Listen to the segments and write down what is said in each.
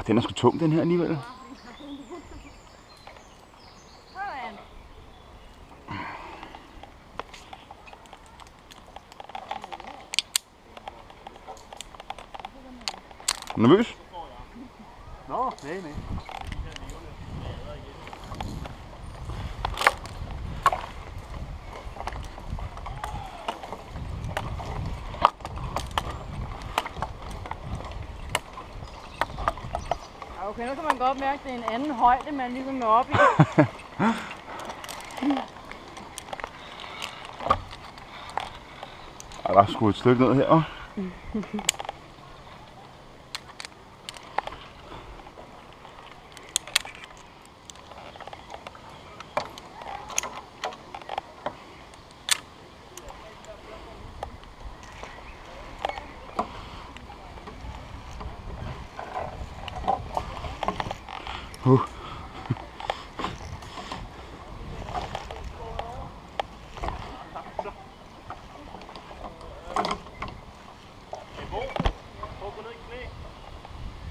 den er sgu tung, den her alligevel. Nervøs? Nå, nej. Okay, nu kan man godt mærke, at det er en anden højde, man ligesom når op i. Ej, der er sgu et stykke ned her.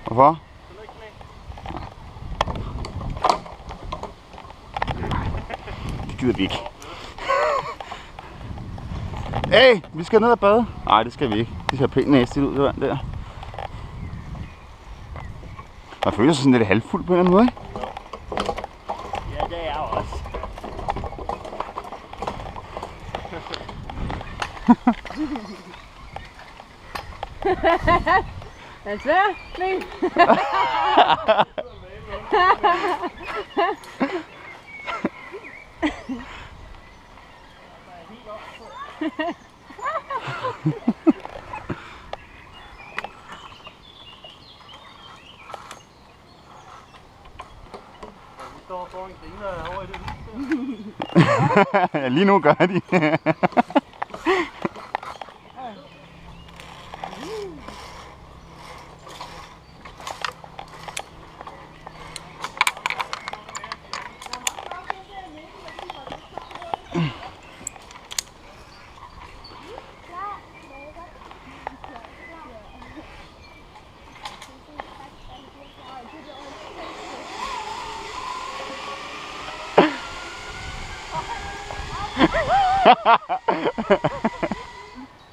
Hvorfor? Det gider vi ikke. Hey, vi skal ned og bade. Nej, det skal vi ikke. Det ser pænt næstigt ud, det vand der. Man føler sig sådan lidt halvfuld på en eller anden måde, ikke? Ja, det er jeg også. Er det svært? Nej. Vi står foran griner over i det hus. Ja, lige nu gør de.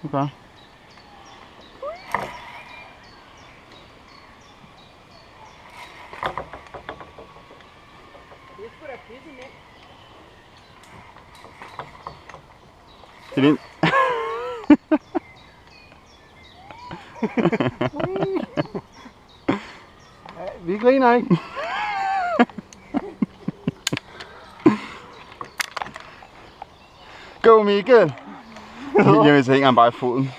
Okay. Det er sgu da pisse nemt. Det er din. Ja, vi griner ikke. Go, Mikkel! Jamen, så hænger han bare i foden.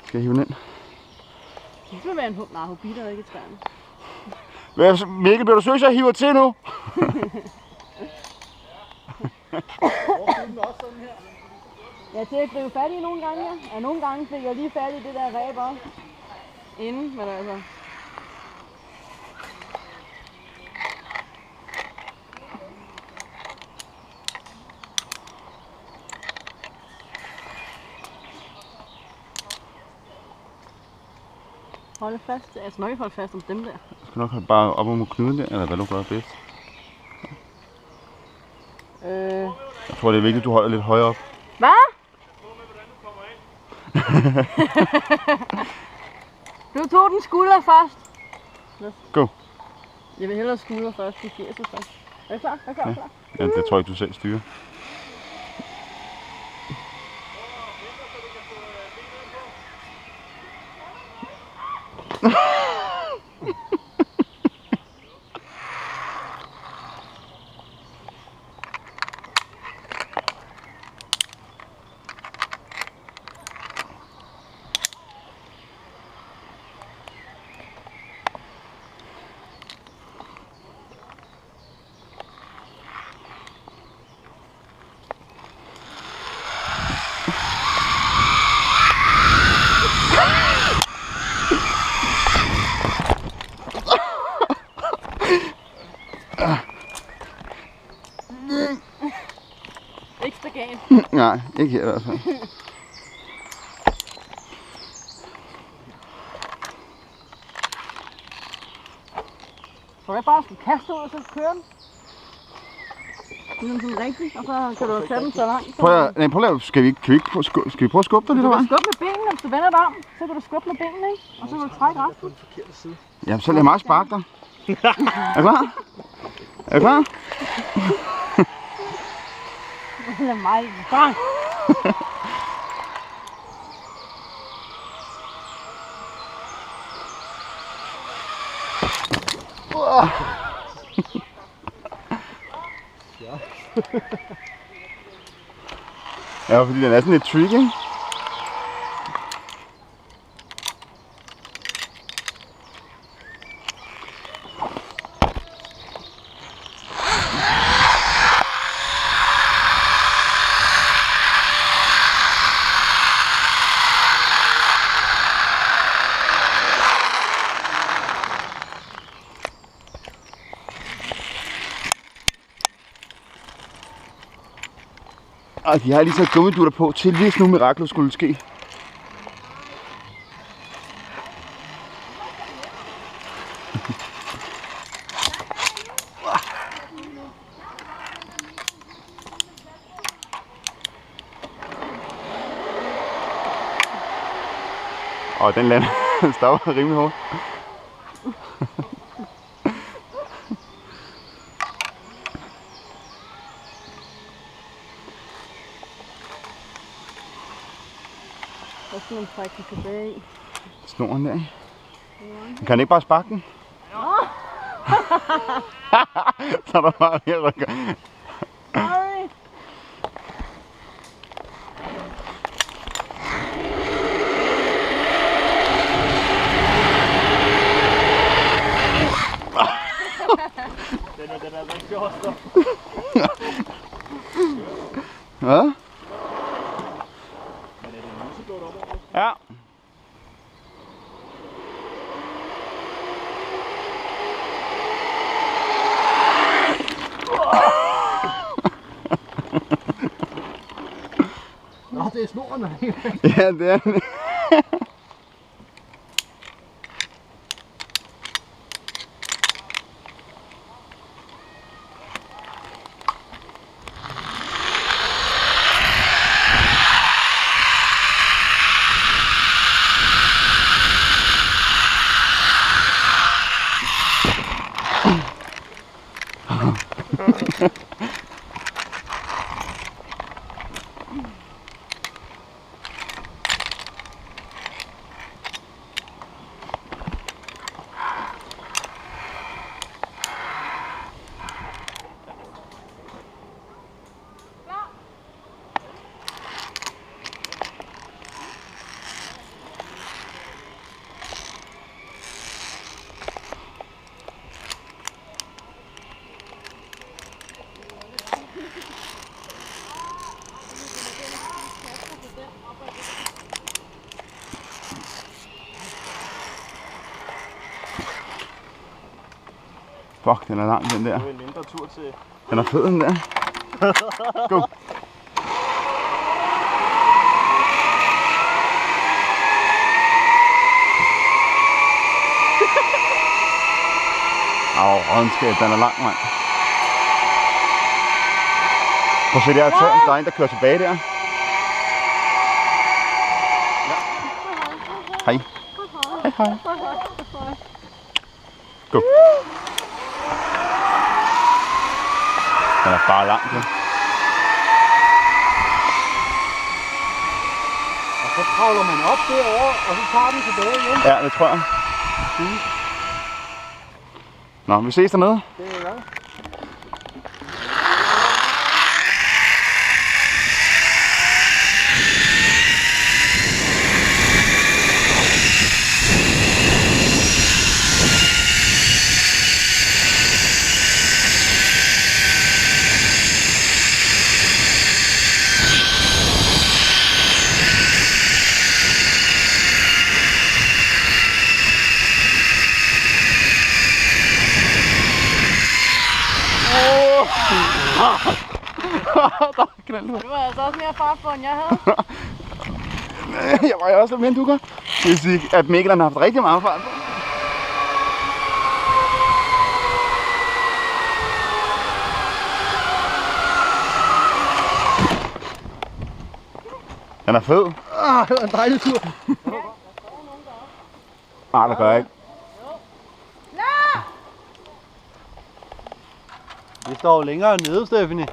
Skal jeg hive den ind? Det vil være en hund. Nej, hun bitter ikke i træerne. Mikkel, bliver du søs, jeg hiver til nu? Ja, til at gribe fat i nogle gange, ja. Ja, nogle gange fik jeg lige fat i det der ræb også. Inden, men altså. Hold fast. Jeg skal nok ikke holde fast om dem der. Jeg skal nok holde bare op om knuden der, eller hvad du gør bedst. Jeg tror, det er vigtigt, at du holder lidt højere op. Hvad? Du tog den skulder først. Go. Jeg vil hellere skulder først. Det giver sig først. Er du klar? Er du klar? Ja. Klar? Ja, det tror jeg ikke, du selv styrer. Ikke spagat. Nej, ikke her i hvert fald. Så jeg bare skal kaste ud, og så køre den. Sådan rigtigt, og så kan du tage den så langt. Prøv at lave, skal vi prøve at skubbe dig lidt Du vej? kan skubbe med benene, hvis du vender dig om, så kan du skubbe med benene, ikke? Og så kan du trække resten. Jamen, så lad mig sparke dig. Er du klar? Er du klar? Lad mig bang! Ja, fordi den er sådan lidt tricky, ikke? Og de har lige taget gummidutter på til, hvis nu miraklet skulle ske. Og den lander, den stopper rimelig hårdt. Der skal man trække den tilbage i. Snoren der. Kan den ikke bare sparke den? Så er der bare mere rykker. Sorry. Den er rigtig sjov, så. Hvad? Men er det lyseblåt op over? Ja. Nå, det er snoren, der Ja, det er det. Fuck, den er lang, den der. Det er en mindre tur til. Den er fed, den der. Go. Rådenskab, den er lang, mand. Prøv at se der, der er en, der kører tilbage der. Ja. Hej. Hej, hej. Go. Den er bare lang, ja. Og så kravler man op derovre, og så tager den tilbage igen. Ja, det tror jeg. Nå, vi ses dernede. Det er godt. Der er knald på. Du har altså også mere fart på, end jeg havde. Jeg var jo også lidt mere end du gør. Det vil sige, at Mikkel har haft rigtig meget fart på. Den er fed. Det var en dejlig tur. Nej, det gør jeg ikke. Vi står jo længere nede, Stephanie.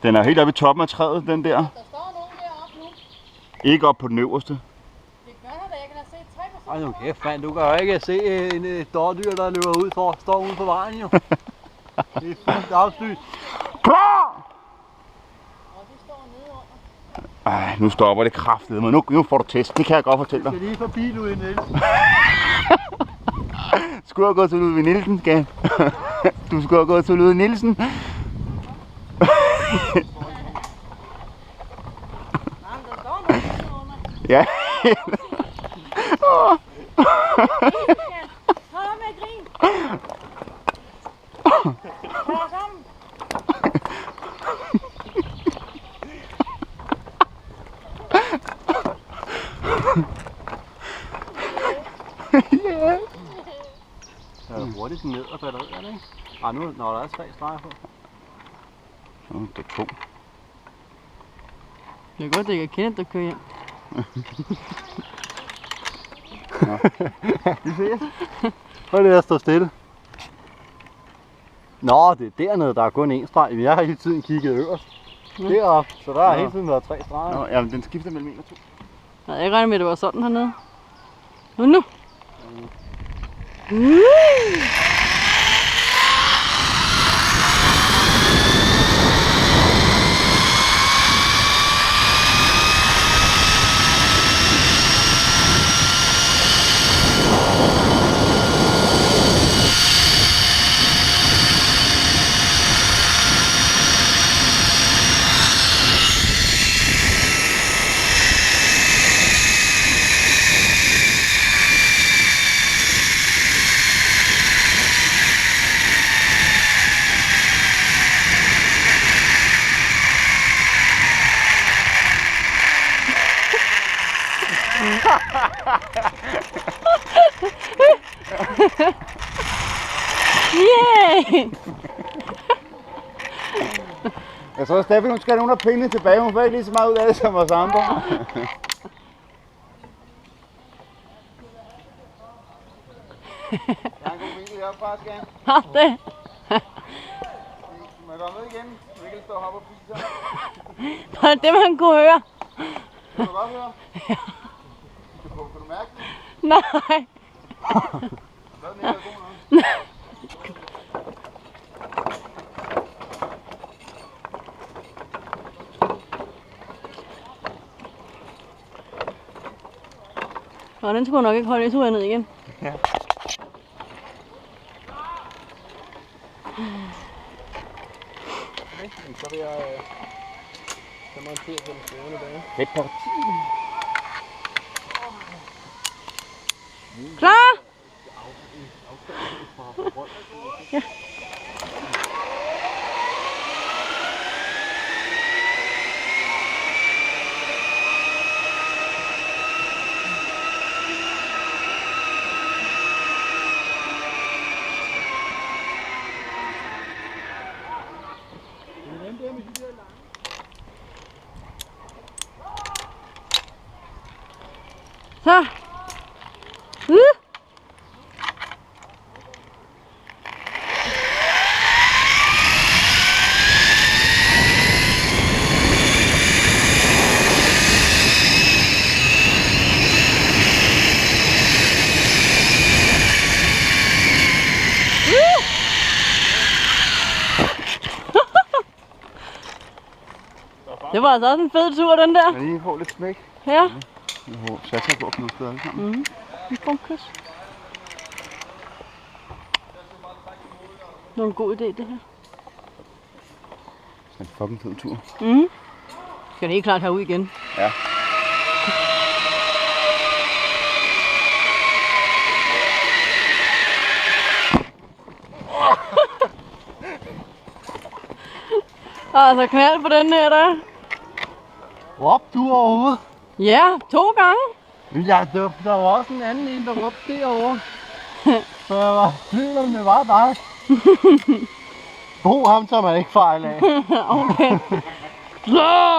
Den er helt oppe i toppen af træet, den der. Der står nogen deroppe nu. Ikke op på den øverste. Det gør der, jeg kan da se 3 personer. Ej, nu kæft, mand. Du kan jo ikke se en dårdyr, der løber ud for står ude på vejen, jo. Det er fint afslys. Klar! Og de står nede under. Ej, nu stopper det kraftigt, men nu får du test. Det kan jeg godt fortælle Jeg dig. skal lige forbi Louis Nielsen. Skulle have gået til Ludvig Nielsen, skal du skulle have gået til Ludvig Nielsen. Nej, men der står nogen nede under. Ja. Hold op med at grine. Tag dig sammen. Ja. Ja, hurtigt ned og batterierne, ikke? Ej, nu når der er 3 streger på. Det er 2. Det er godt, det ikke er Kenneth, der kører hjem. Vi ses. Prøv lige at stå stille. Nå, det er dernede, der er kun 1 streg. Jeg har hele tiden kigget øverst. Deroppe, så der har hele tiden været 3 streger. Nå, jamen, den skifter mellem 1 og 2. Nej, jeg regner med, at det var sådan hernede. Nu. Yay! Jeg tror, Steffi, hun skal have nogle af pengene tilbage. Hun får ikke lige så meget ud af det som os andre. Ja. Jeg har en god vinkel heroppe, far, skal jeg. Har det? Må jeg komme med igen? Mikkel står og hopper på sig. Var det det, man kunne høre? Kan du godt høre? Ja. Kan du mærke det? Nej. Hvad er den ikke god nok? Nå, den skulle nok ikke holde i ned igen. Ja. Så vil jeg montere på den stående bane. Fedt på. Klar? Ja. Så. Det var altså også en fed tur, den der. Jeg lige får lidt smæk. Ja. Jeg satser på at knuste det alle sammen. Mhm. Vi får en kys. Det var en god idé, det her. Det er en fucking fed tur. Mhm. Skal det helt klart herud igen. Ja. Altså knald på den her der. Råbte du overhovedet? Ja, 2 gange. Der var også en anden en, der råbte derovre. Så jeg var i tvivl om det var dig. Bo, ham tager man ikke fejl af. Okay. Så!